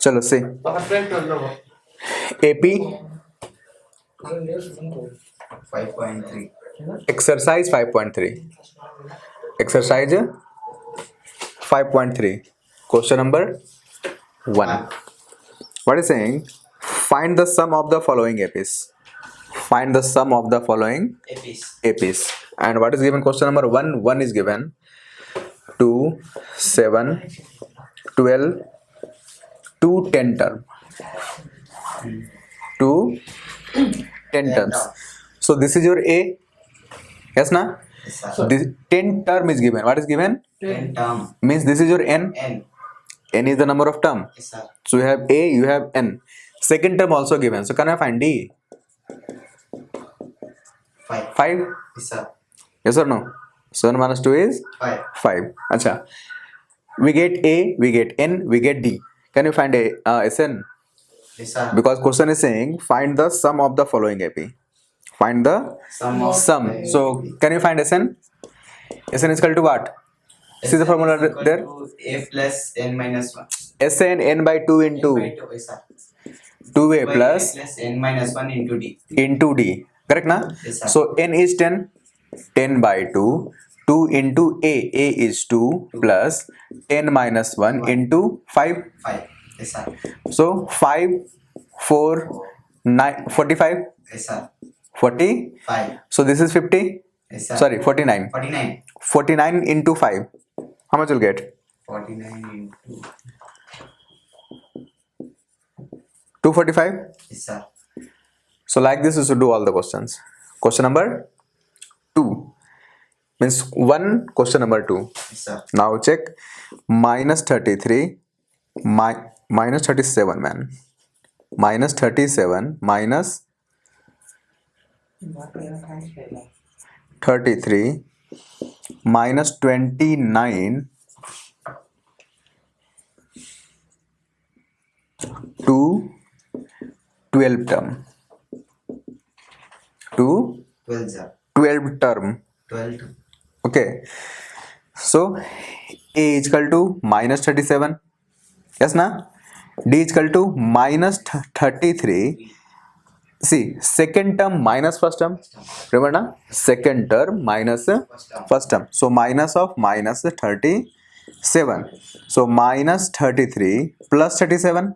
चलो से AP 5.3. exercise 5.3 exercise 5.3 question number 1. What is saying? Find the sum of the following APs. Find the sum of the following APs. And what is given? Question number 1. 1 is given 2, 7, 12, 2, 10 term. 2, 10 terms. So this is your A. Yes, na? Yes, sir. This 10 term is given. What is given? 10 term. Means this is your N. N. N is the number of term. Yes, sir. So you have A, you have N. Second term also given. So can I find D? 5. 5. Yes, sir. Yes or no? 7 minus 2 is 5. 5. Acha. We get A, we get N, we get D. Can you find Sn? Yes, sir. Because question is saying find the sum of the following AP. Find the Sum of sum. So can you find Sn? Sn is equal to what? See the formula there? A plus N minus 1. Sn n by 2 into N by 2, yes, sir. 2A By plus A plus N minus 1 into D. into D. Correct na? Yes, sir. So n is 10. 10 by 2. 2 into A. A is 2 plus 10 minus 1 into 5. 5. Yes, sir. So 5, 4, 9, 45. Yes, sir. 40. 5. So this is 50. Yes, sir. Sorry, 49. 49. 49 into 5. How much you'll get? 49 into. 245. Yes, sir. So like this you should do all the questions. Question number 2 means 1, question number 2. Yes, sir. Now check minus 33 minus 37 man. Minus 37 minus 33 minus 29 to 12 term. To 12, sir. 12 term. 12 to. Okay. So A is equal to minus 37. Yes na? D is equal to minus 33. See, second term minus first term. Remember na? Second term minus first term. So minus of minus 37. So minus 33 plus 37.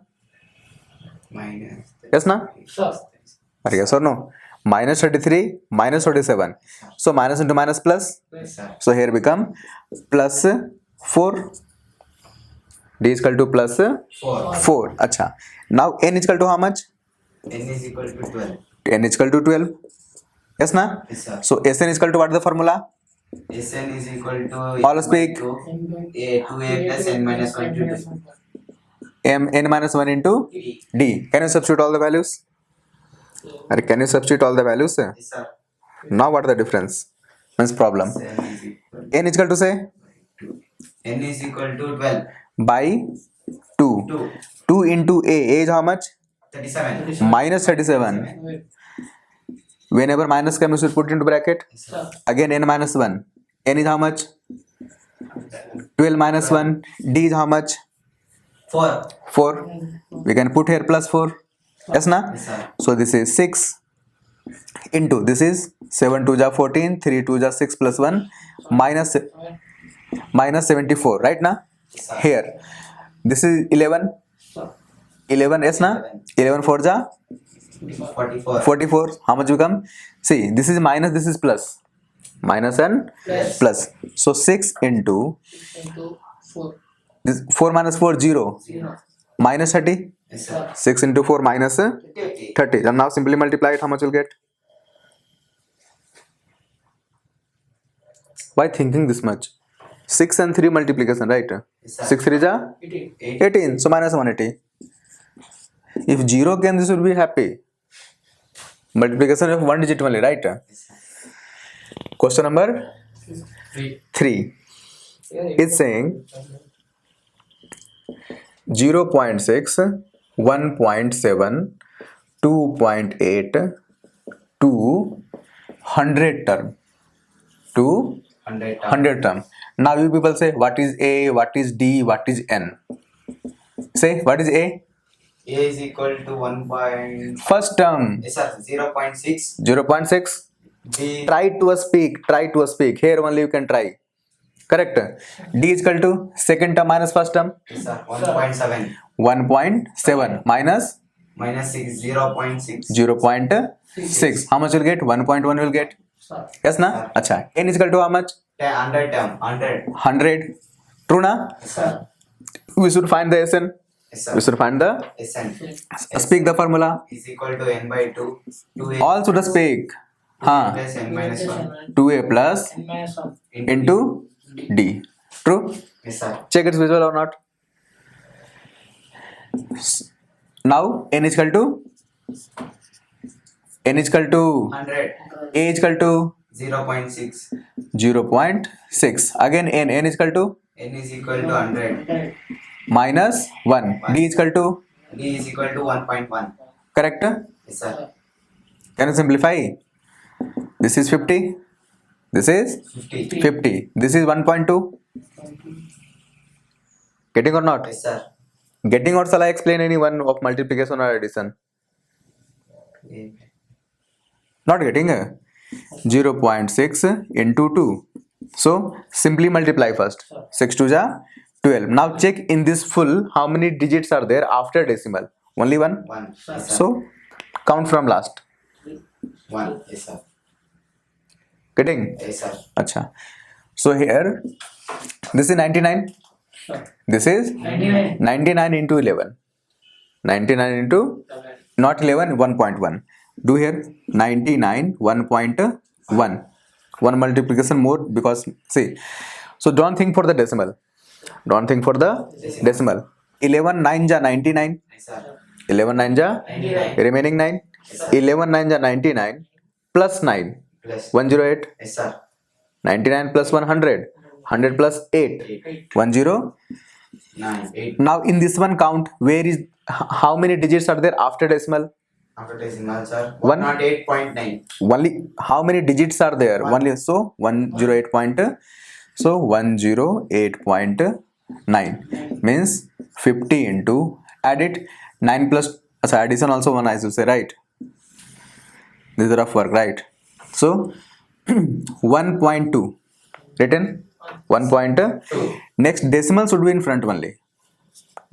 Minus. Yes na? Yes or no? Minus 33 minus 37. So minus into minus plus. Yes, sir. So here become plus 4. D is equal to plus 4. 4. Acha. Now n is equal to how much? N is equal to 12. n is equal to 12. Yes na? Yes, sir. So Sn is equal to what is the formula? Sn is equal to. All speak. A 2A plus N minus 1 to 2. N minus 1 into D. Can you substitute all the values? Or can you substitute all the values? Yes, sir. Now what is the difference? Means problem. N is equal N is equal to say to. N is equal to 12. by 2. 2. 2 into A. A is how much? 37. Minus 37. Whenever minus comes, you should put into bracket. Yes, sir. Again n minus 1. N is how much? 12 minus 1. D is how much? 4. 4. We can put here plus 4. Yes na? Yes, sir. So this is 6 into this is 7 2 ja 14, 3 2 ja 6 plus 1 minus 74. Right na? Yes, sir. Here this is 11. 11 yes na? 11 4 ja 44. 44. How much become? See, this is minus, this is plus. Minus and plus. So 6 into this 4 minus 4 0. Minus 30. Yes, sir. 6 into 4 minus 30. And now simply multiply it. How much you'll get? Why thinking this much? 6 and 3 multiplication, right? Yes, sir. 6 3 ja 18. So minus 180. If 0 can, this will be happy. Multiplication of one digit only, right? Yes, sir. Question number 3 is saying 0.6, 1.7, 2.8 to 100 term. To 100 term. Now you people say what is A, what is D, what is N? Say what is A? A is equal to 1 point. First term Yes, sir. 0.6. 0.6. D. Try to speak. Here only you can try. Correct. D is equal to second term minus first term. Yes, sir. 1.7. 1.7 minus Minus 6. 0.6. 0.6. How much will get? 1.1 will get. Yes na? Acha. N is equal to how much? 100 term. 100. 100. True na? Yes, sir. We should find the Sn. Yes, We sir. should find the. Sn. Speak the formula. Is equal to n by 2. 2a All should speak. plus n minus 1 2a plus N minus 1. into D. True? Yes, sir. Check it's visual or not. Now N is equal to 100. A is equal to 0.6. 0.6. Again N is equal to N is equal to 100. 100. minus 1. D is equal to, D is equal to 1.1. correct? Yes, sir. Can you simplify? This is 50. This is 50. 50. This is 1.2. Getting or not? Yes, sir. Getting or shall I explain any one of multiplication or addition? Not getting 0.6 into 2. So simply multiply first. 6 to ja 12. Now check in this full how many digits are there after decimal. Only one. 1. Yes, sir. So count from last. 1. Yes, sir. Getting? Yes, sir. Acha. So here this is 99. This is 99. 99 into 11. 99 into not 11 1.1. Do here 99 1.1. One multiplication more because see. So don't think for the decimal. Don't think for the decimal. 11 9 ja 99. Yes, sir. 11 9 ja 99. remaining 9. 11 9 ja 99 plus 9 Plus. 108. Yes, sir. 99 plus 100. 100 plus 8. 10. 9. 8. Now in this one count where is how many digits are there after decimal? After decimal, sir. One. 108.9. Only how many digits are there? One. Only so 108 point. So 108.9 means 50 into add it 9 plus so addition also one I should say, right? This is rough work, right? So 1.2 written 1.2. Next decimal should be in front only.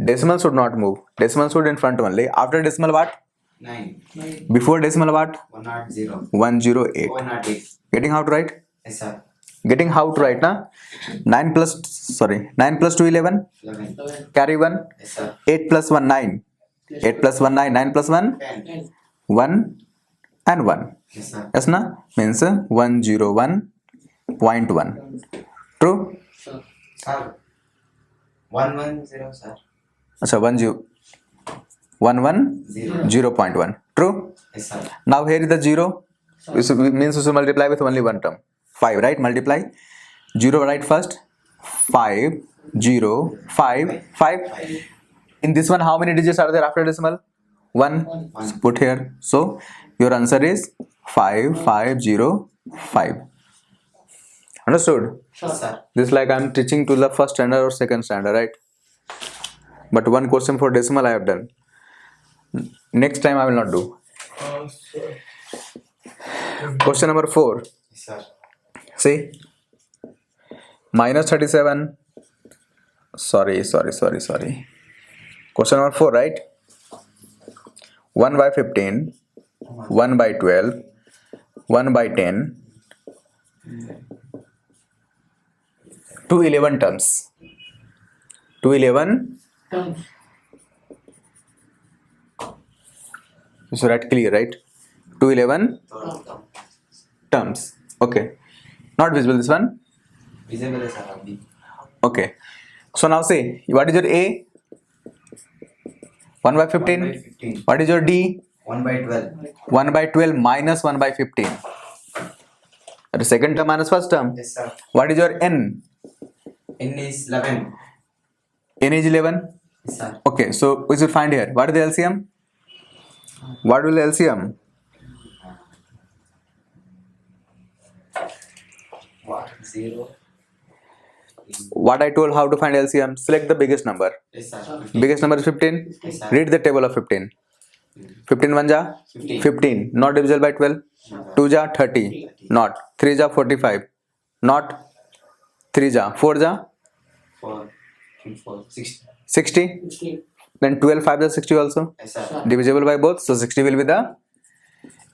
Decimal should not move. Decimal should in front only. After decimal what? 9. Before decimal what? 108. 108. 108. Getting how to write? Yes, sir. Getting how to write na? 9 plus 2 11. 11. Carry 1. Yes, sir. 8 plus 1 9. 8 plus 1 9. 9 plus 1 10. 1 and 1. Yes, sir. Yes na? Means 101.1. True? Sir. 110, sir. Acha 110.1. True? Yes, sir. Now here is the 0. Means we should multiply with only one term. 5, right? Multiply. 0 right first. 5 0 5 5. In this one how many digits are there after decimal? 1. Put here. So your answer is 5505. Understood? Yes, sir. This like I'm teaching to the first standard or second standard, right? But one question for decimal I have done. Next time I will not do. Question number 4. Yes, sir. See, minus 37. Sorry. Question number 4, right? 1 by 15, 1 by 12, 1 by 10, 2 11 terms. 2 11. Terms. You should write clear, right? 2 11 terms. Okay. Not visible this one. Visible, sir. Abhi. Okay. So now say, what is your A? 1 by 15. 1 by 15. What is your D? 1 by 12. 1 by 12 minus 1 by 15. The second term minus first term. Yes, sir. What is your N? N is 11. N is 11. Yes, sir. Okay, so we should find here. What is the LCM? What will LCM? What? 0. What I told how to find LCM? Select the biggest number. Yes, sir. Biggest number is 15. Yes, sir. Read the table of 15. 15 1 ja 15. Not divisible by 12. 2 ja 30. Not. 3 ja 45. Not. 3 ja 4 ja 4, 60. 60. Then 12 5 ja 60 also. Yes, sir. Divisible by both. So 60 will be the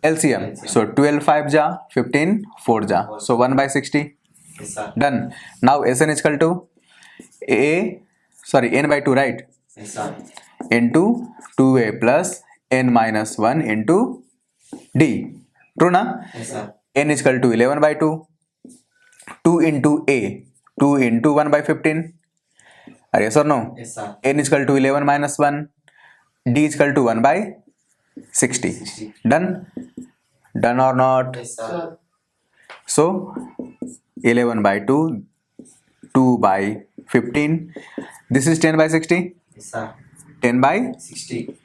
LCM. So 12 5 ja 15 4 ja. So 1 by 60. Yes, sir. Done. Now Sn is equal to n by 2, right? Yes, sir. Into 2a plus n minus 1 into d. True na? Yes, sir. N is equal to 11 by 2. 2 into a. 2 into 1 by 15. Are yes or no? Yes, sir. N is equal to 11 minus 1. D is equal to 1 by 60. 60. Done? Done or not? Yes, sir. So 11 by 2, 2 by 15. This is 10 by 60. Yes, sir. 10 by 60.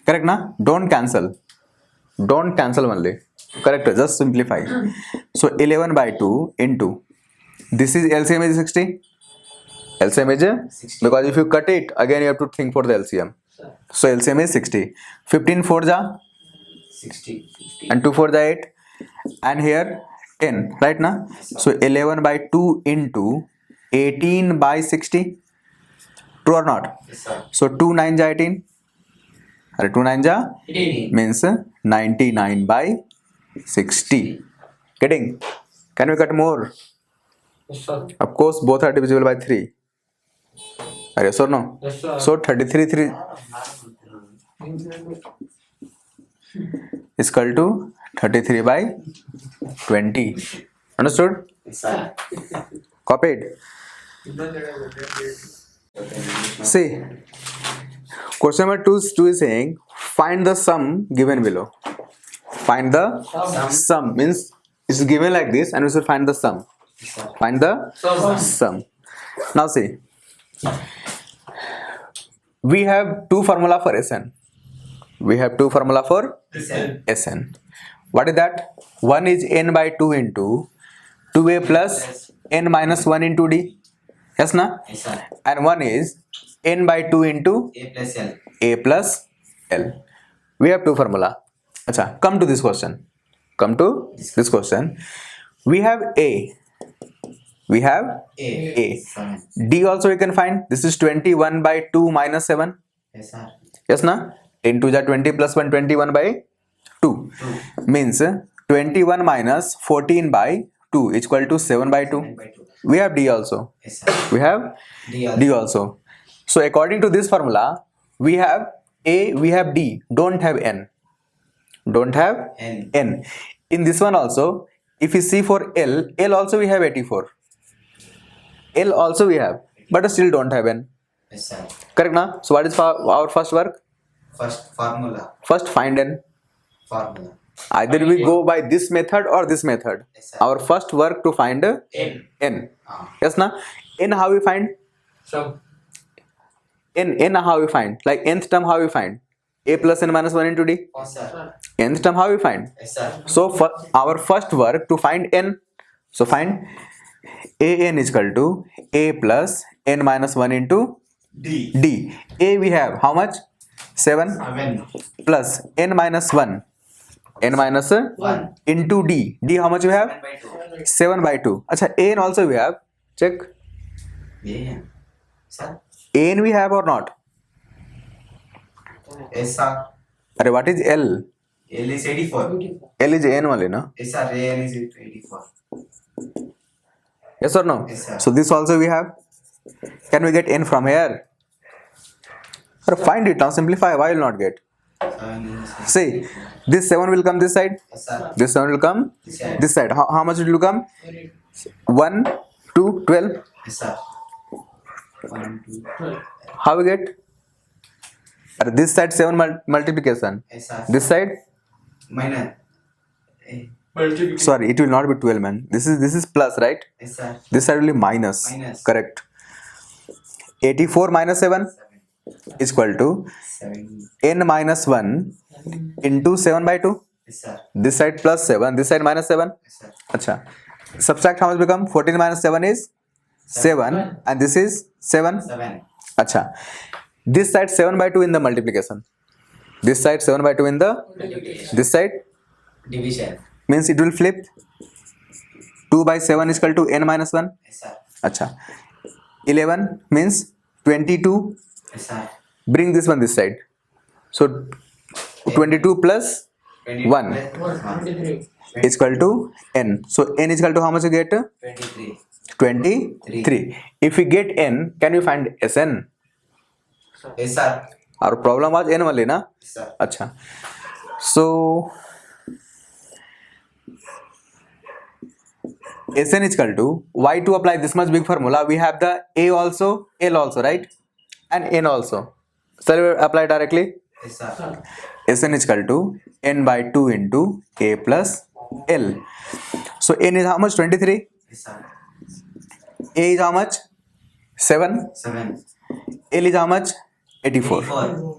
correct na? Don't cancel. Don't cancel only. Correct. Just simplify. So 11 by 2 into this is LCM is 60. LCM is 60. because if you cut it again you have to think for the LCM. So LCM is 60. 15 4 ja 60. and 2 4 ja 8 and here 10 right na? So 11 by 2 into 18 by 60. True or not? Yes, sir. So 2 9 ja 18. Are 2 9 ja 18. means 99 by 60. Getting? Can we cut more? Yes, sir. Of course both are divisible by 3. Are yes or no? Yes, sir. So 33 3 is equal to 33 by 20. Understood? Yes, sir. Copied? See, question number 2 is saying find the sum given below. Find the sum means it's given like this and we should find the sum. Yes, sir. Find the sum. Now see, we have two formula for Sn. We have two formula for Yes, sir. Sn. What is that? One is n by 2 into 2a plus n minus 1 into d. Yes na? Yes, sir. And one is n by 2 into A plus L. a plus l. We have two formula. Acha, come to this question. Come to this question. We have a. We have A. a. 7. D also we can find. This is 21 by 2 minus 7. Yes, sir. Yes na? 10 to the 20 plus 1 21 by 2. 2. Means 21 minus 14 by 2 is equal to 7 by 2. 9 by 2. We have D also. Yes, sir. We have D also. D also. So according to this formula, we have A, we have D, don't have N. Don't have N. N. In this one also, if you see for L, L also we have 84. L also we have, but still don't have N. Yes, sir. Correct na? So what is our first work? First formula. First find N. Formula. Either we go by this method or this method. Yes, sir. Our first work to find N. N. Ah. Yes na? N how we find? Sum. N how we find? Like nth term how we find? A plus n minus 1 into D. Yes, sir. Nth term how we find? Yes, sir. So for our first work to find N. So find An is equal to A plus n minus 1 into D. D. A we have how much? 7 7. plus n minus 1. N minus 1. into D. D how much we have? 7 by 2. 7 by 2. Acha, An also we have. Check. Yeah. Sir. An we have or not? Yes, sir. Arre, what is L? L is 84. L is N only, no? Yes, sir. N is 84. Yes or no? Yes, sir. So this also we have. Can we get N from here? Or find it now. Simplify. Why will not get? 7 is See, this 7 will come this side. Yes, sir. This 7 will come This side. this side. How much it will come? 1, 2, 12. Yes, sir. 1, 2. How we get? Arre, this side 7 multiplication. Yes, sir. This side, Minor. Eh, Multiplication. sorry, it will not be 12, man. This is plus, right? Yes, sir. This side will be minus. Minus. Correct. 84 minus 7 7. is equal to 7. n minus 1 into 7 by 2. Yes, sir. This side plus 7, this side minus 7. Yes, sir. Acha. Subtract how much become? 14 minus 7 is 7 and this is 7. 7. Acha. This side 7 by 2 in the multiplication. This side 7 by 2 in the, this side Division. means it will flip. 2 by 7 is equal to n minus 1. Yes, sir. Acha. 11 means 22. Yes, sir. Bring this one this side. So 22 plus 22 1 plus 1. 23. is equal to n. So n is equal to how much you get? 23. 23. If we get n, can we find Sn? Yes, sir. Our problem was n only, na? Yes, sir. Acha. So Sn is equal to, why to apply this much big formula? We have the A also, L also, right? And n also. Shall we apply directly? Yes, sir. Sn is equal to n by 2 into A plus L. So n is how much? 23. Yes, sir. A is how much? 7. 7. L is how much? 84. 84.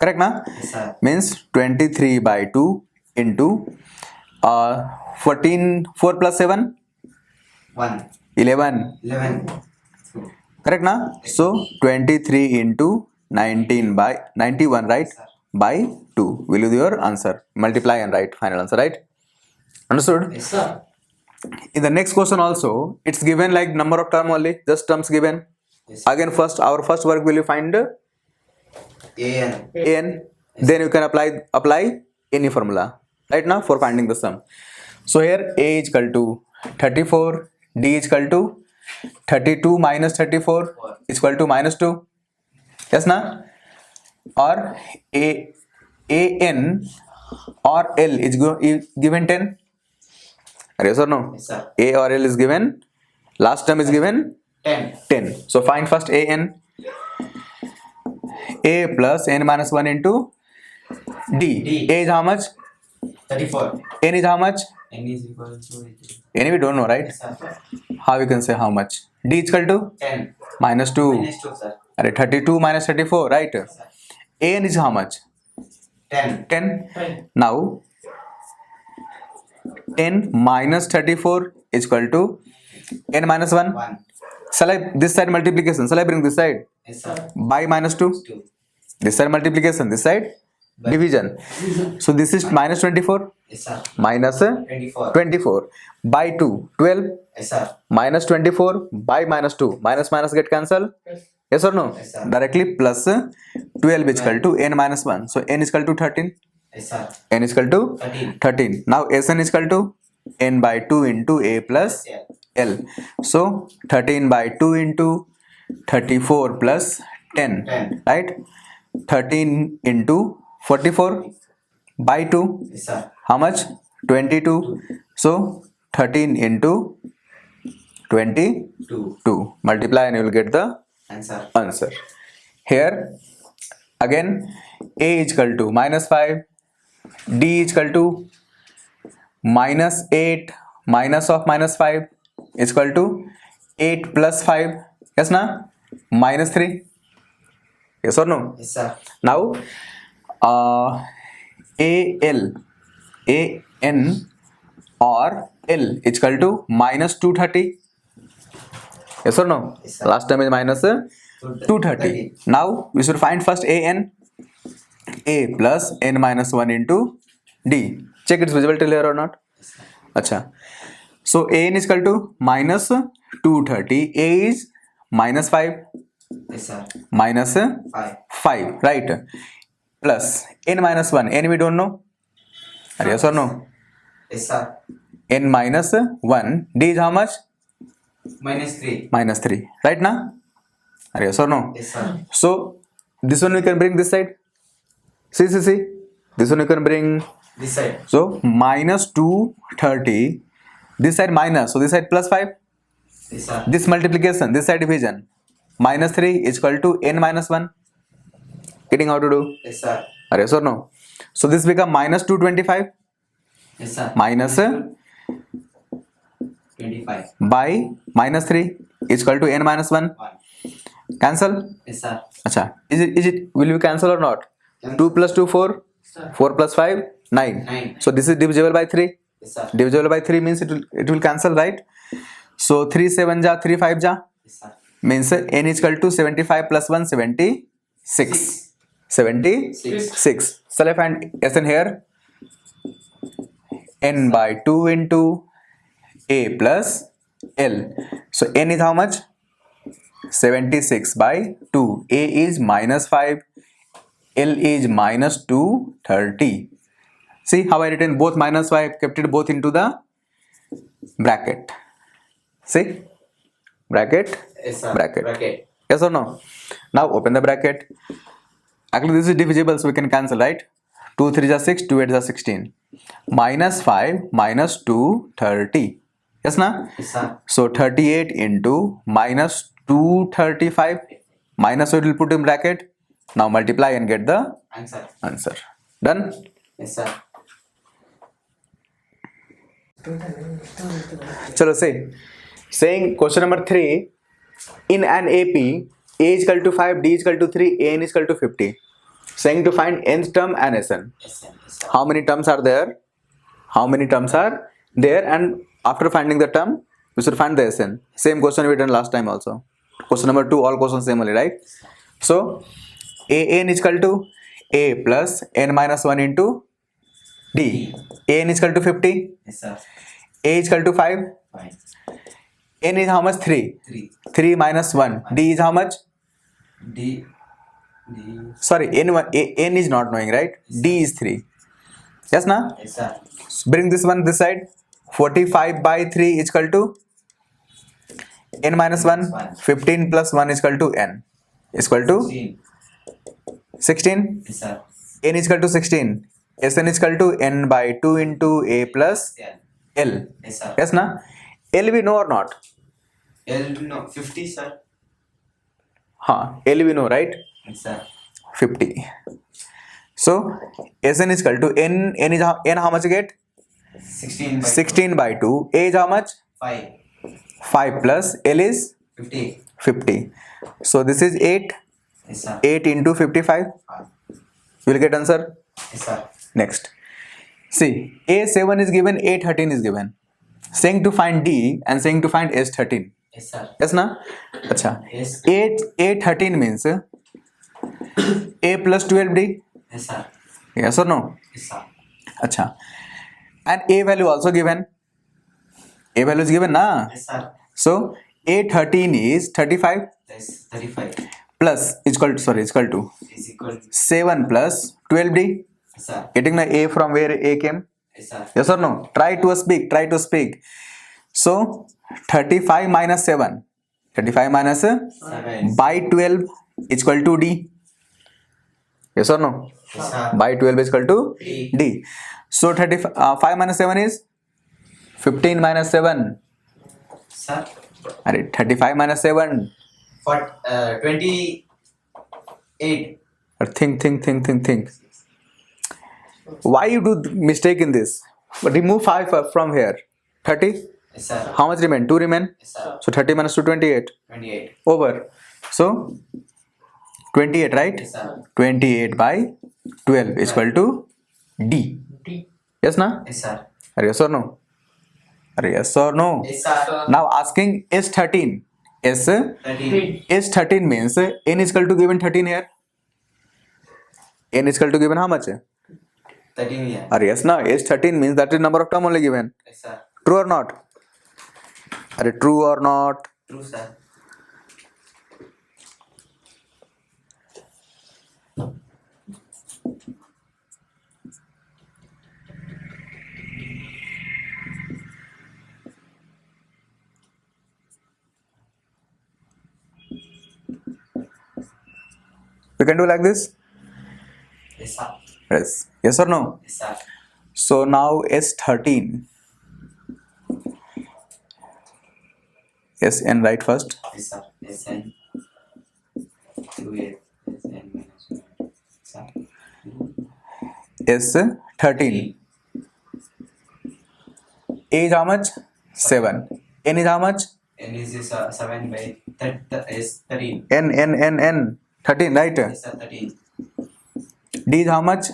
Correct, na? Yes, sir. Means 23 by 2 into 14, 4 plus 7, 1. 11. 11. Correct, na? So 23 into 19 by 91, right? Yes, sir. By 2 will be your answer. Multiply and write final answer, right? Understood? Yes, sir. In the next question also, it's given like number of term only, just terms given. Yes, sir. Again, our first work will you find AN. n, then you can apply any formula right now for finding the sum. So here A is equal to 34, D is equal to 32 minus 34 is equal to minus 2. Yes, na? Or AN or L is given 10. Yes or no? Yes, sir. A or L is given, last term is given 10. 10. So find first AN. A plus n minus 1 into D. D. A is how much? 34. N is how much? N is equal to N we don't know, right? Yes, sir. How we can say how much? D is equal to 10. minus 2. Minus 2, sir. Array, 32 minus 34, right? Yes, sir. AN is how much? 10. 10. 10. Now 10 minus 34 is equal to n minus 1. 1. Shall I this side multiplication? Shall I bring this side? Yes, sir. By minus 2. 2. This side multiplication, this side By- division. So this is minus 24 Yes, sir. minus 24. 24 by 2, 12 Yes, sir. minus 24 by minus 2. Minus minus get cancelled. Yes. Yes or no? Yes, sir. Directly plus 12 is equal to n minus 1. So n is equal to 13. Yes, sir. N is equal to 13. 13. Now Sn is equal to n by 2 into A plus Yeah. L. So 13 by 2 into 34 plus 10. 10. Right? 13 into 44 by 2. Yes, sir. How much? 22. So 13 into 22. 2. Multiply and you will get the Answer. answer. Here again A is equal to minus 5, D is equal to minus 8, minus of minus 5 is equal to 8 plus 5. Yes, na? Minus 3. Yes or no? Yes, sir. Now AN or L is equal to minus 230. Yes or no? Yes, sir. Last time is minus 230. Now we should find first AN. A plus n minus 1 into D. Check it's visible till here or not. Yes, sir. Acha. So AN is equal to minus 230. A is minus 5 Yes, sir. minus 5. 5, right? Plus n minus 1. N we don't know. Yes or no? Yes, sir. N minus 1. D is how much? Minus 3. Minus 3. Right now? Yes or no? Yes, sir. So this one we can bring this side. See. This one you can bring. This side. So minus 230. This side minus. So this side plus 5. Yes, sir. This multiplication. This side division. Minus 3 is equal to n minus 1. Getting how to do? Yes, sir. Yes or no? So this become minus 225 Yes, sir. minus 25. by minus 3 is equal to n minus 1. 1. Cancel. Yes, sir. Acha. Is it will you cancel or not? 2 plus 2 4. Sir. 4 plus 5 9. 9. So this is divisible by 3. Yes, sir. Divisible by 3 means it will cancel, right? So 3 7 ja, 3 5 ja, Yes, sir. means n is equal to 75 plus 1 76. 76. Shall I find Sn here? N by 2 into a plus L. So n is how much? 76 by 2. A is minus 5. L is minus 230. See how I written both minus 5, kept it both into the bracket. See? Bracket, Yes, sir. bracket. Bracket. Yes or no? Now open the bracket. Actually this is divisible, so we can cancel, right? 2 3 is 6, 2 8 is 16. Minus 5 minus 230. Yes na? Yes, sir. So 38 into minus 235. Minus, so it will put in bracket. Now multiply and get the Answer. answer. Done? Yes, sir. Chalo, say. Saying question number 3. In an AP, A is equal to 5, D is equal to 3, AN is equal to 50. Saying to find nth term and Sn. Yes, sir. Yes, sir. How many terms are there? How many terms are there? And after finding the term, we should find the Sn. Same question we done last time also. Question number 2, all questions same only, right? So, AN is equal to A plus N minus 1 into D. AN is equal to 50. Yes, sir. A is equal to 5. Fine. N is how much? 3. 3. 3 minus 1. D is how much? D. Sorry, N is not knowing, right? D is 3. Yes, na? Yes, sir. Bring this one this side. 45 by 3 is equal to N minus 1. 15 plus 1 is equal to N. Is equal to 16. 16. Yes, sir. N is equal to 16. Sn is equal to N by 2 into A plus Yeah. L. Yes, sir. Yes, na? L we know or not? L, no, 50, sir. L we know, right? Yes, sir. 50. So Sn is equal to N is how much you get? 16 by 16 by 2. A is how much? 5. 5 plus L is 50. 50. So this is 8. Yes, sir. 8 into 55. Fine. You will get answer. Yes, sir. Next. See, A7 is given, A13 is given. Saying to find D and saying to find S13. Yes, sir. Yes, na? Acha. Yes. A13 means A plus 12D. Yes, sir. Yes or no? Yes, sir. Acha. And A value also given. A value is given, na? Yes, sir. So A13 is 35 That's 35. plus is equal to Is equal to 7 plus 12D. yes, sir. Getting the A from where A came? Yes, sir. Yes or no? Try to speak. So 35 minus 7. 35 minus 7. by 12 is equal to D. Yes or no? Yes, sir. By 12 is equal to D. D. So 5 minus 7 is 15 minus 7. Sir. Arre, 35 minus 7. For 28. Or think. Why you do mistake in this? Remove 5 from here. 30. Yes, sir. How much remain? 2 remain. Yes, sir. So 30 minus 2, 28. 28. Over. So 28, right? Yes, sir. 28 by 12 is equal to D. Yes, na? Yes, sir. Are yes or no? Are yes or no? Yes, sir. Now asking S13. 13. S13 means N is equal to given 13 here. N is equal to given how much? 13, yeah. Are yes, now S13 means that is number of term only given. Yes, sir. True or not? Are true or not? True, sir. We can do like this? Yes, sir. Yes. Yes or no? Yes, sir. So now S13. Sn write first. Yes, sir. Sn. 2 Sn minus 1. Sir. S13. A is how much? 7. N is how much? N is 7 by 13. N. 13, right? Yes, sir. 13. D is how much?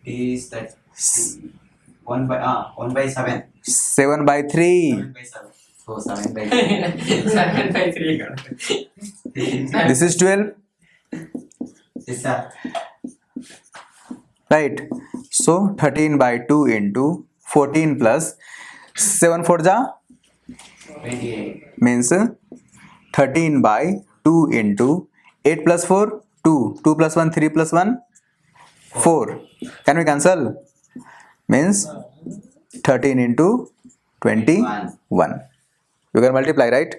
D is that 1 by 7. 7 by 3. 7 by 7. So 7 by 3. 7 by 3. This is 12, Yes, sir. right? So 13 by 2 into 14 plus 7 for the 28. means 13 by 2 into 8 plus 4 2 2 plus 1 3 plus 1 4. Can we cancel? Means 13 into 21. You can multiply, right?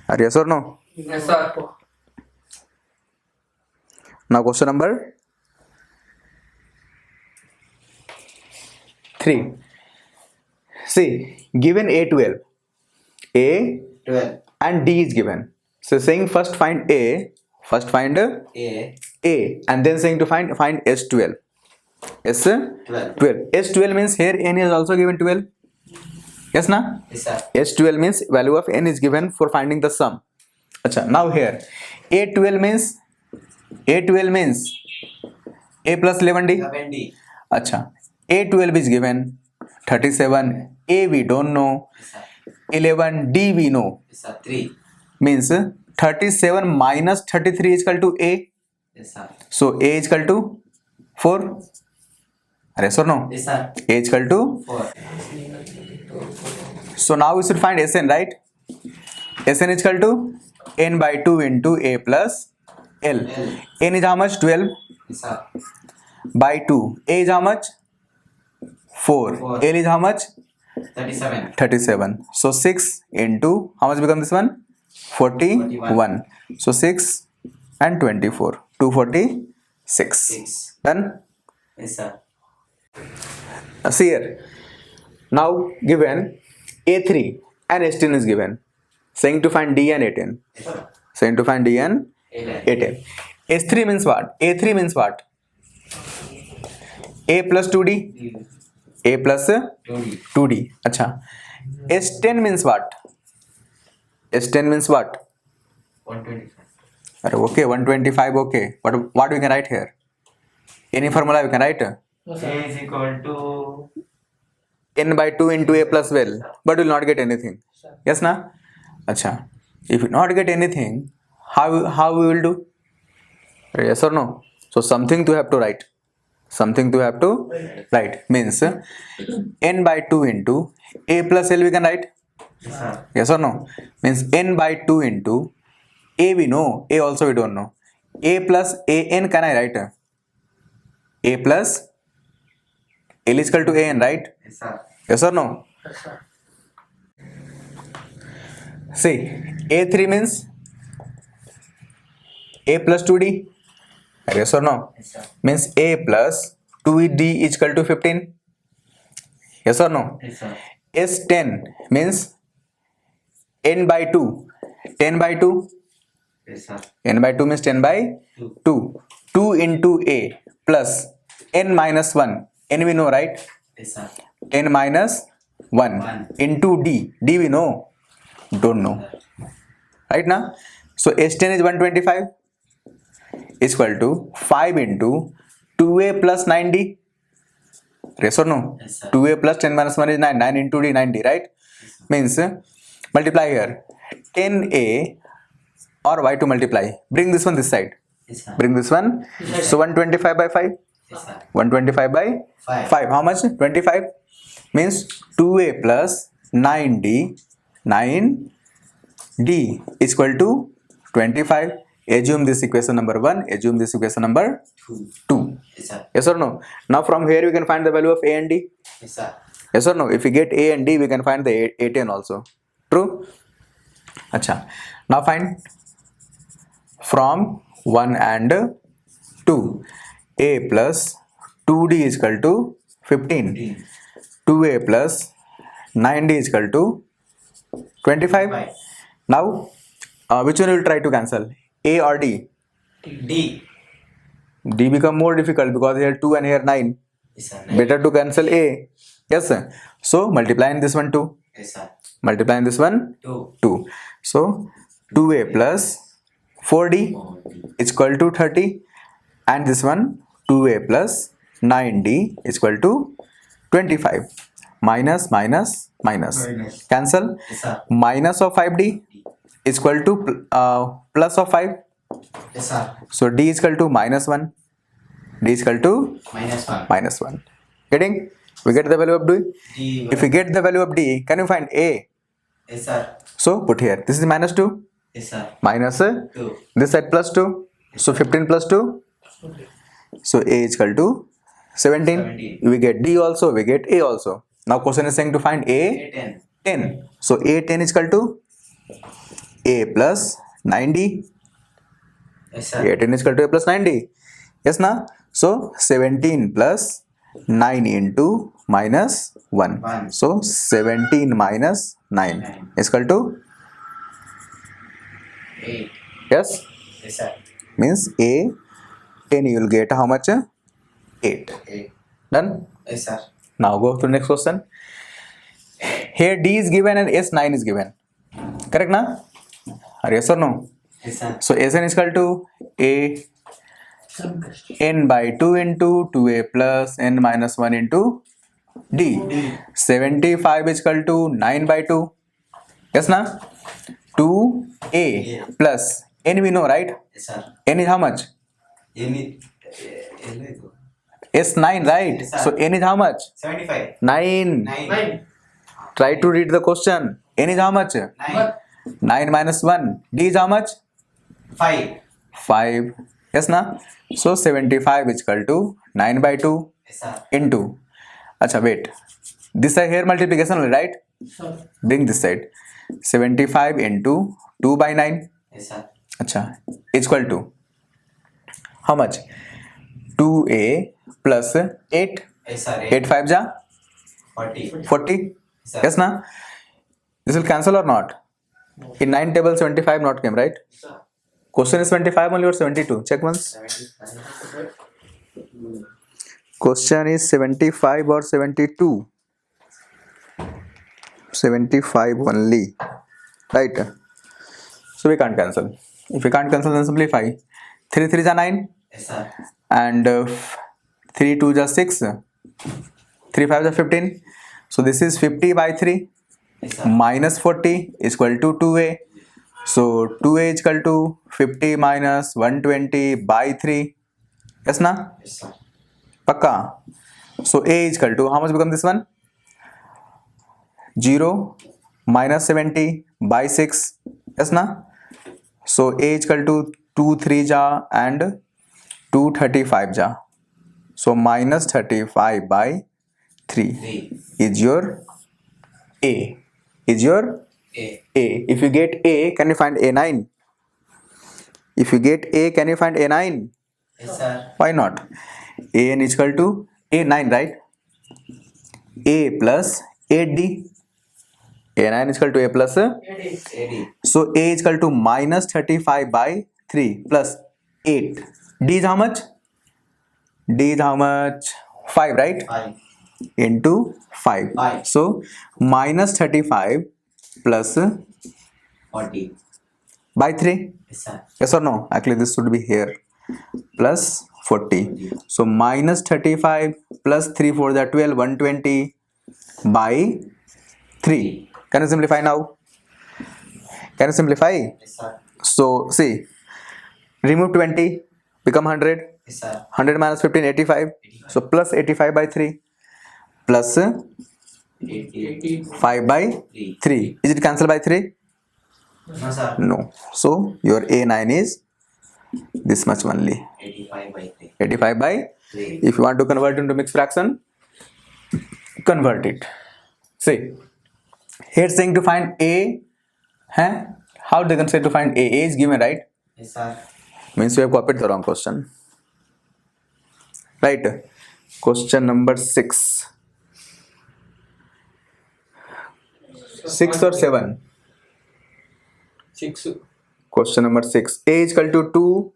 Are yes or no? Yes, sir. Now question number 3. See, given A12, A 12. and D is given. So saying first find A, first find A. and then saying to find S12. S12. S12 means here n is also given 12. Yes na? Yes, sir. S12 means value of n is given for finding the sum. Acha, now here A12 means A plus 11D. 11D. Acha, A12 is given 37. A we don't know. Yes, sir. 11D we know. Yes, sir. 3. Means 37 minus 33 is equal to A. Yes, sir. So A is equal to 4. Yes or no? Yes, sir. A is equal to 4. so now we should find Sn, right? Sn is equal to n by 2 into A plus L. N is how much? 12 Yes, sir. by 2. A is how much? 4. Four. L is how much? 37. 37. So 6 into how much become this one? 41. So 6 and 24. 246. 6. Done? Yes, sir. See here. Now given A3 and S10 is given. Saying to find D and A10. Yes, sir. Saying to find D and 11. A10. S3 means what? A3 means what? A plus 2D. A plus 20. 2D. Acha. S10 means what? S10 means what? 125. Okay, 125. Okay. What we can write here? Any formula we can write? Yes, A sir. is equal to N by 2 into A plus well, but will not get anything. Yes na? Acha. If you not get anything, how we will do? Yes or no? So something to have to write. Something to have to write. Means n by 2 into A plus L we can write. yes, sir. Yes or no? Means n by 2 into A we know, A also we don't know. A plus AN can I write? A plus L is equal to AN, right? Yes, sir. Yes or no? Yes, sir. See, A3 means A plus 2D. Yes or no? Yes, sir. Means A plus 2D is equal to 15. Yes or no? Yes, sir. S10 means n by 2. 10 by 2. Yes, sir. N by 2 means 10 by 2. 2 into A plus n minus 1. N we know, right? Yes, sir. N minus 1 into D. D we know. Don't know. Right now? So S10 is 125 is equal to 5 into 2A plus 9D. Yes or no? Yes, sir. 2A plus 10 minus 1 is 9. 9 into D, 90, right? Means multiply here. 10A or Y to multiply. Bring this one this side. Yes, sir. Bring this one. So 125 by 5. Yes, sir. 125 by 5. 5. How much? 25. Means 2A plus 9D. 9D is equal to 25. Assume this equation number 1. Assume this equation number 2. 2. Yes, sir. Yes or no? Now from here we can find the value of A and D. Yes, sir. Yes or no? If we get A and D, we can find the A10 also. True? Acha. Now find from 1 and 2. A plus 2D is equal to 15. 15. 2A plus 9D is equal to 25. 5. Now, which one will try to cancel? A or D? D. D become more difficult because here 2 and here 9. Yes, sir. Better to cancel A. Yes, sir. So multiply in this one 2. Yes, sir. Multiply in this one 2. 2. So 2A plus 4D is equal to 30. And this one 2A plus 9D is equal to 25 minus minus minus cancel. Yes, sir. Minus of 5d is equal to plus of 5. Yes, sir. So d is equal to minus 1. D is equal to -1. minus 1. Getting? We get the value of d. D. If we get the value of d, can you find a? Yes, sir. So put here. This is minus 2. Yes, sir. Minus 2. this side plus 2. So 15 plus 2. So a is equal to 17. 17. We get d also. We get a also. Now question is saying to find a A10. 10. So a 10 is equal to a plus 9d. Yes, sir. A 10 is equal to a plus 9d. Yes, na? So 17 plus 9 into minus 1. 1. So 17 minus 9 9. is equal to 8. yes. Yes, sir. Means a 10 you will get how much? 8. 8. Done. Yes, sir. Now go to the next question. Here d is given and s9 is given. Correct na? Or yes or no? Yes, sir. So Sn is equal to a n by 2 into 2a plus n minus 1 into d. 75 is equal to 9 by 2. Yes na? 2a plus n we know, right? Yes, sir. N is how much? Any. S9, right? Yes, sir. So n is how much? 75. 9. 9. Try to read the question. N is how much? 9. 9 minus 1. D is how much? 5. 5. Yes na? So 75 is equal to 9 by 2 Yes, sir. into. Acha, wait. This side here multiplication only, right? Bring this side. 75 into 2 by 9. Yes, sir. Acha. Is equal to how much? 2a plus 8. Yes, sir. 8 5 ja? 40. 40. Sir. Yes na? This will cancel or not? In 9 table 75 not came, right? Sir. Question is 25 only or 72? Check once. 75. Question is 75 or 72? 75 only. Right? So we can't cancel. If we can't cancel, then simplify. 3 3 is 9 Yes, sir. and 3 2 is 6. 3 5 is 15. So this is 50 by 3 Yes, sir. minus 40 is equal to 2a. So 2a is equal to 50 minus 120 by 3. Yes na? Yes, sir. Pakka. So a is equal to how much become this one? 0 minus 70 by 6. Yes na? So a is equal to 2 3 ja and 235 ja. So minus 35 by 3 3. is your a. Is your A. a. If you get a, can you find a9? If you get a, can you find a9? Yes, sir. Why not? An is equal to a9, right? A plus 8d. A9 is equal to a plus. AD. So a is equal to minus 35 by 3 plus 8. D is how much? D is how much? 5, right? 5. Into 5. 5. So minus 35 plus 40. by 3. Yes, sir. Yes or no? Actually, this should be here. Plus 40. So minus 35 plus 3 for the 12, 120 by 3. Can you simplify now? Can you simplify? Yes, sir. So see, remove 20, become 100. Yes, sir. 100 minus 15, 85. So plus 85 by 3 plus 80. 5 by 3. Is it cancelled by 3? No, sir. No. So your A9 is this much only. 85 by 3. 85 by 3. if you want to convert into mixed fraction, convert it. See, here saying to find a, how they can say to find a is given, right? Yes, sir. Means you have copied the wrong question, right? Question number 6 or 7. 6. Question number 6. A is equal to 2,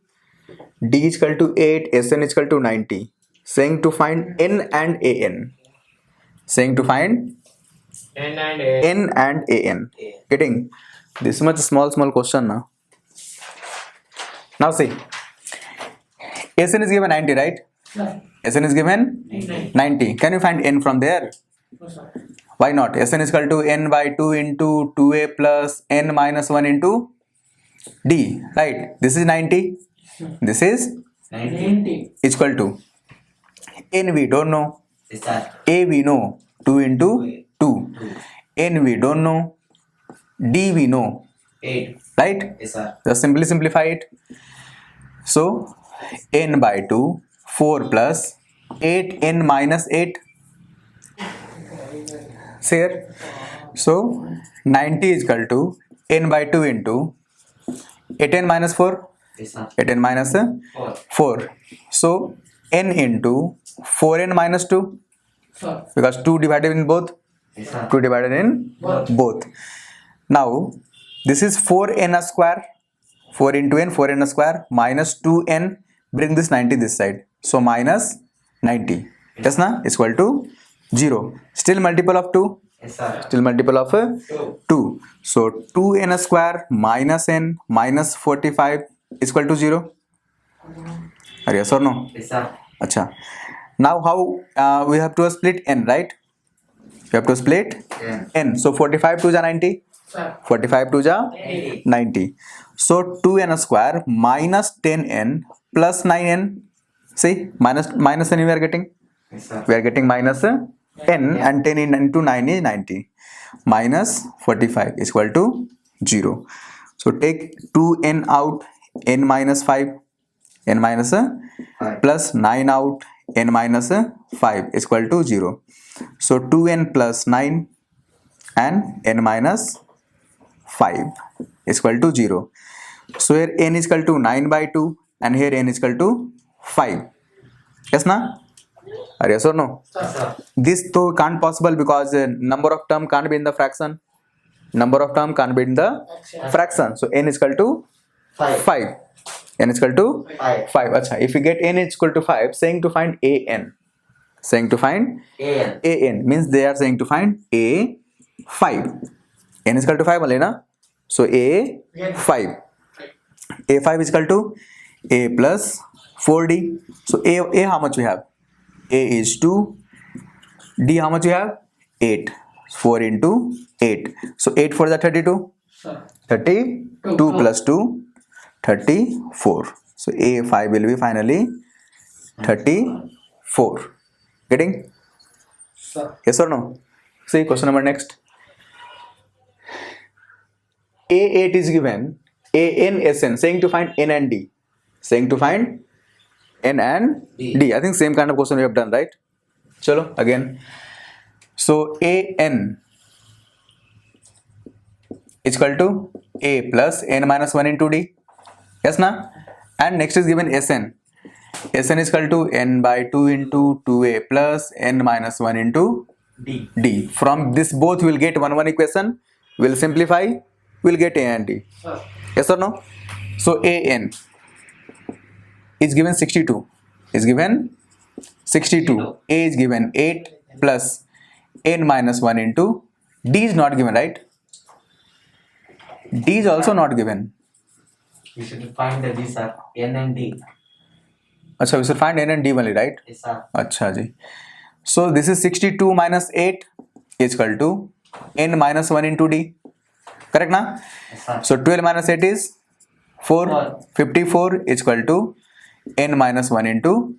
D is equal to 8, Sn is equal to 90. Saying to find n and an. Saying to find N and A. n and an. A. Getting this much small question now. Now see, Sn is given 90, right? Sn is given 90. Can you find n from there? Why not? Sn is equal to n by 2 into 2a plus n minus 1 into d, right? This is 90. This is 90. equal to n we don't know, Yes, sir. a we know, 2 into 2, n we don't know, d we know, 8. right? Yes, sir. Just simply simplify it. So n by 2, 4 plus 8 n minus 8. See here. So 90 is equal to n by 2 into 8n minus 4. Yes, sir. 8n minus 4. 4. So n into 4n minus 2, because 2 divided in both. Yes, sir. 2 divided in both. Now this is 4n square. 4 into n, 4n square minus 2n. Bring this 90 this side. So minus 90. Yes, na? Is equal to 0. Still multiple of 2. Yes, sir. Still multiple of 2. 2. So 2n square minus n minus 45 is equal to 0. Are yes or no? Yes, sir. Acha. Now how we have to split n, right? We have to split N. n. So 45 to the 90. 45 to the 80. 90. So 2n square minus 10n plus 9n. See, minus n we are getting. Yes, sir. We are getting minus n, and 10 into 9 is 90. Minus 45 is equal to 0. So take 2n out, n minus 5, n minus 5. plus 9 out, n minus 5 is equal to 0. So 2n plus 9 and n minus 5 is equal to 0. So here n is equal to 9 by 2 and here n is equal to 5. Yes, na? Or yes or no? Yes, sir. This though can't possible because number of term can't be in the fraction. Number of term can't be in the fraction. So n is equal to 5. 5. N is equal to 5. 5. Acha, if we get n is equal to 5, saying to find an. Saying to find AN. an means they are saying to find a 5. N is equal to 5 only, na? So a 5. A 5 is equal to a plus 4d. So a how much we have? A is 2. D how much we have? 8. 4 into 8. So 8 for the 32. 32 plus 2, 34. So A5 will be finally 34. Getting? Yes or no? See question number next. A8 is given, AN, SN, saying to find N and D. Saying to find N and D. I think same kind of question we have done, right? Chalo, again. So AN is equal to A plus N minus 1 into D. Yes, na? And next is given Sn. Sn is equal to N by 2 into 2A plus N minus 1 into D. D. From this both we will get 1 equation. We will simplify. We will get A and D. Yes or no? So AN is given 62. Is given 62. A is given 8 plus N minus 1 into D is not given, right? D is also not given. We should find the D, sir. N and D. Achha, we should find N and D only, right? Yes, sir. Achha ji. So this is 62 minus 8 is equal to N minus 1 into D. Correct, na? Yes, sir. So 12 minus 8 is 4. 4. 54 is equal to N minus 1 into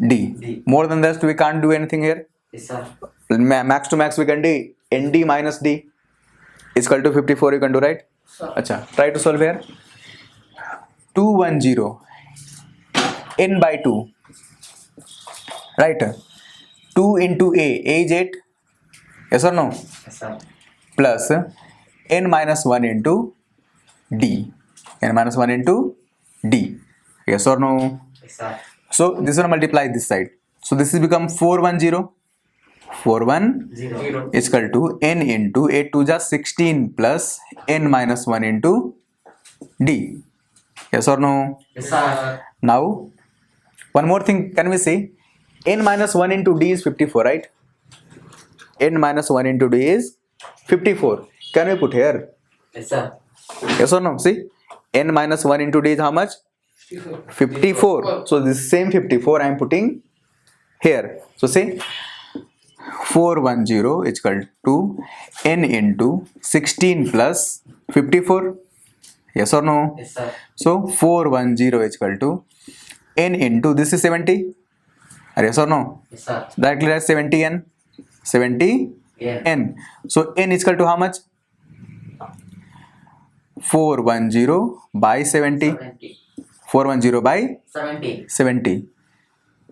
D. D. More than that we can't do anything here. Yes, sir. Max to max we can do ND minus D is equal to 54 you can do, right? Achha, try to solve here. 210 N by 2, right? 2 into A is 8. Yes or no? Yes, sir. Plus N minus 1 into D. N minus 1 into D. Yes or no? Yes, sir. So this will multiply this side. So this is become 410. 410 0. is equal to N into 8 to the 16 plus N minus 1 into D. Yes or no? Yes, sir. Now one more thing can we say? N minus 1 into D is 54, right? N minus 1 into D is 54. Can we put here? Yes, sir. Yes or no? See, N minus 1 into D is how much? 54. So this same 54 I am putting here. So say 410 is equal to n into 16 plus 54. Yes or no? Yes, sir. So 410 is equal to n into this is 70. Yes or no? Yes, sir. Directly write 70n. 70 Yeah. n. So n is equal to how much? 410 by 70. 70. 410 by 70. 70.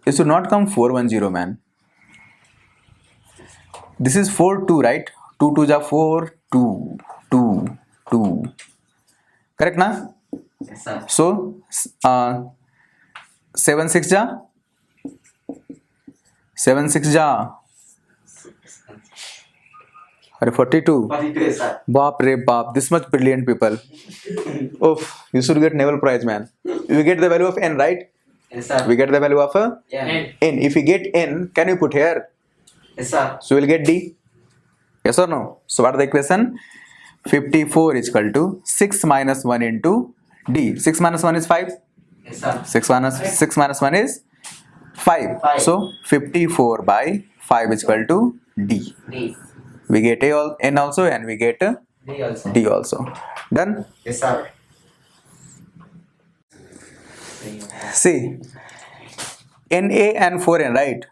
It should not come 410, man. This is 4 2, right? 2 2 ja 4 2 2 2. Correct na? Yes, sir. So 7 6 ja 7 6 ja अरे 42. 42, sir. Baap re baap, this much brilliant people. Oof, you should get Nobel Prize, man. We get the value of n, right? Yes, sir. We get the value of Yeah. N. n. If we get n, can we put here? Yes, sir. So we'll get d. Yes or no? So what is the equation? 54 is equal to 6 minus 1 into d. 6 minus 1 is 5. Yes, sir. 6 minus 1 is 5. Five. So 54 by 5 is equal to d. D. We get n also and we get D also. d also. Done? Yes, sir. See, NA and 4n, right?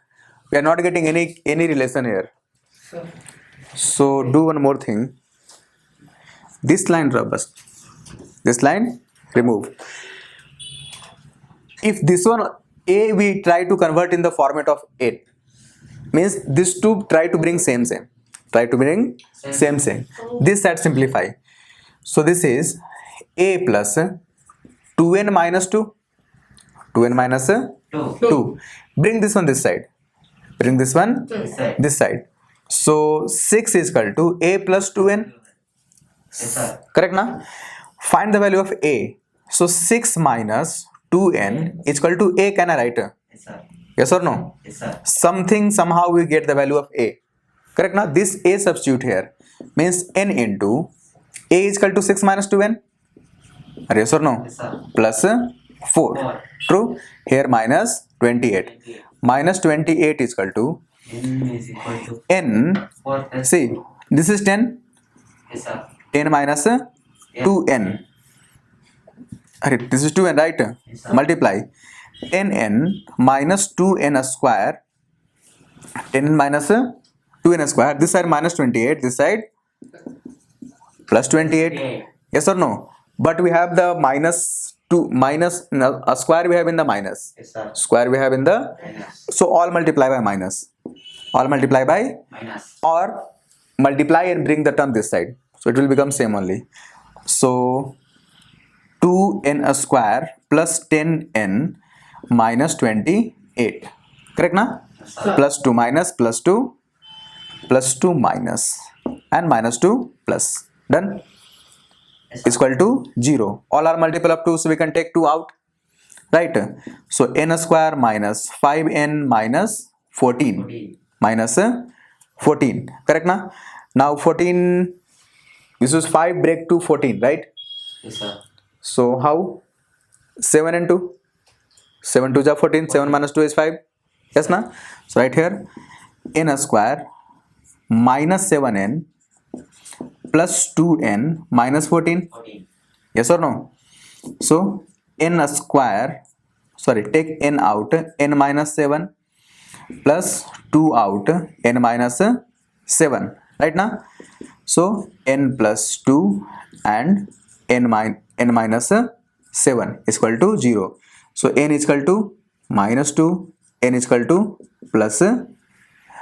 We are not getting any relation here. So do one more thing. This line rubber. This line remove. If this one A we try to convert in the format of 8, means these two try to bring same. Try to bring same. This side simplify. So this is A plus 2n minus 2. 2n minus 2. 2. Bring this one this side. Bring this one Yes, sir. this side. So 6 is equal to A plus 2n. Yes, sir. Correct na? Find the value of A. So 6 minus 2n is equal to A. Can I write? Yes, sir. Yes or no? Yes, sir. Somehow we get the value of A. Correct na? This A substitute here means n into A is equal to 6 minus 2n. Yes or no? Yes, sir. Plus 4. 4. True. Here minus 28. Minus 28 is equal to N is equal to n. 4 plus See, this is 10. 2. Yes, sir. 10 minus 2n. This is 2n, right? Yes, sir. Multiply 10n minus 2n square. 10 minus 2n square. This side minus 28. This side plus 28. Yeah. Yes or no? But we have the minus 2 minus a square we have in the minus. Yes, sir. Square we have in the. Minus. So all multiply by minus. All multiply by Minus. or multiply and bring the term this side. So it will become same only. So 2n square plus 10n minus 28. Correct na? Yes, sir. Plus 2 minus plus 2 plus 2 minus and minus 2 plus. Done? Yes, sir. Is equal to 0. All are multiple of 2, so we can take 2 out. Right? So n square minus 5n minus 14. 14. Minus 14. Correct na? Now 14, this is 5 break to 14, right? Yes, sir. So how? 7 and 2. 7 2 ja 14. 7 minus 2 is 5. Yes na? So right here n square minus 7n plus 2n minus 14. 14. Yes or no? So n square, sorry, take n out, n minus 7 plus 2 out, n minus 7, right now? So n plus 2 and n minus 7 is equal to 0. So n is equal to minus 2, n is equal to plus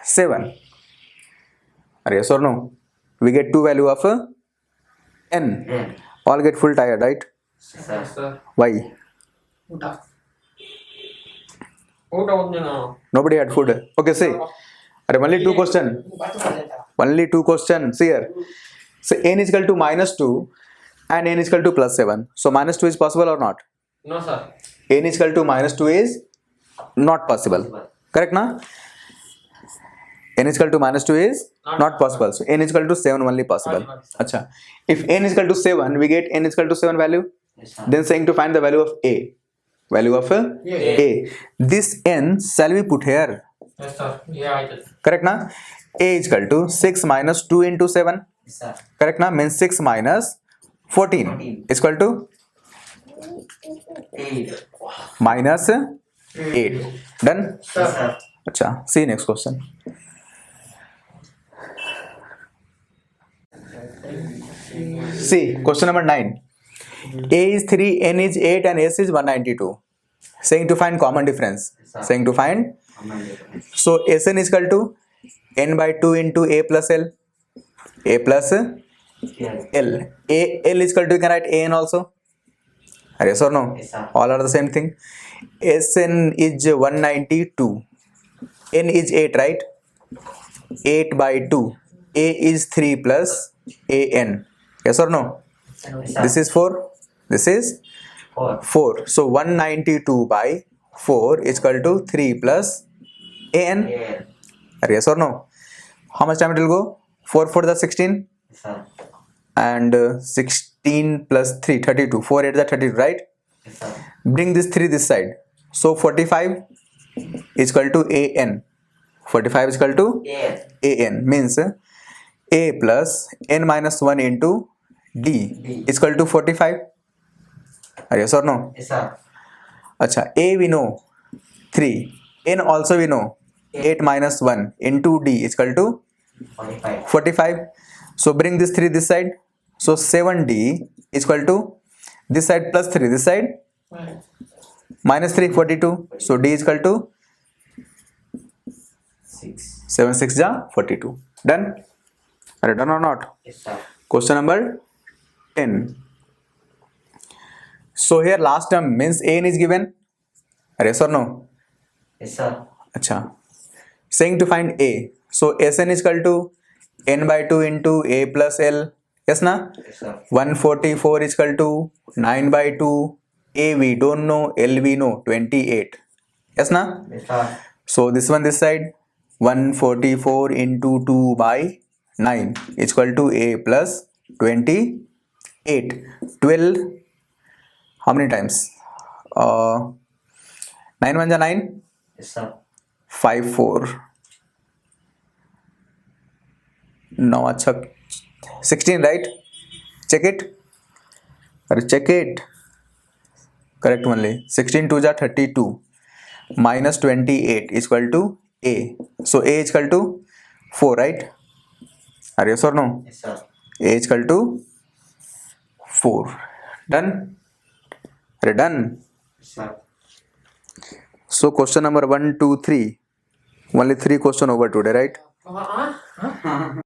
7. Yes or no? We get two value of n. N. All get full tired, right? Yes, sir. sir. Why? ಊಟ ಒಂದಿನ Nobody had food. Okay, say. Only two question. Only two questions here. So n is equal to minus 2 and n is equal to plus 7. So minus 2 is possible or not? No sir N is equal to minus 2 is not possible. Correct na? N is equal to minus 2 is not possible. So n is equal to 7 only possible. Acha. If n is equal to 7, we get n is equal to 7 value. Yes, sir. Then saying to find the value of a. Value of a. This n shall we put here? Yes, sir. Yeah, I did. Correct na? A is equal to 6 minus 2 into 7. Yes, sir. Correct na? Means 6 minus 14 14. is equal to 8. minus 8. Done? Yes, sir. अच्छा, see next question. See question number 9. A is 3, N is 8 and S is 192. Saying to find common difference. Saying to find. Common difference. So Sn is equal to N by 2 into A plus L. A plus Yeah. L. L is equal to, you can write An also. Yes or no? Yes, sir. All are the same thing. Sn is 192. N is 8, right? 8 by 2. A is 3 plus An. Yes or no? Yes, sir. This is 4. This is 4. 4. So 192 by 4 is equal to 3 plus An. Yeah. Yes or no? How much time it will go? 4 for the 16 Yes, sir. and 16 plus 3 32. 4 8 the 32, right? Yes, sir. Bring this 3 this side. So 45 is equal to An. 45 is equal to Yeah. An means A plus N minus 1 into D is equal to 45. Yes or no? Yes, sir. अच्छा, A we know 3, N also we know 8 minus 1 into D is equal to 45. 45. So bring this 3 this side. So 7D is equal to this side plus 3 this side minus 3 42. So D is equal to 6. 7 6 ja 42. Done? Are you done or not? Yes, sir. Question number 10. So here last term means An is given. Yes or no? Yes, sir. अच्छा, saying to find A. So Sn is equal to N by 2 into A plus L. Yes na? Yes, sir. 144 is equal to 9 by 2. A we don't know, L we know 28. Yes na? Yes, sir. So this one this side 144 into 2 by 9 is equal to A plus 28. 12 how many times? 9 1 ja 9. Yes, sir. 5 4 now अच्छा 16, right? Check it. अरे check it. Correct only. 16 2 जा 32 minus 28 is equal to A. So A is equal to 4, right? Are yes or no? Yes, sir. A is equal to 4. Done? Are done? Yes, sir. So question number 1 2 3. Only 3 question over today, right?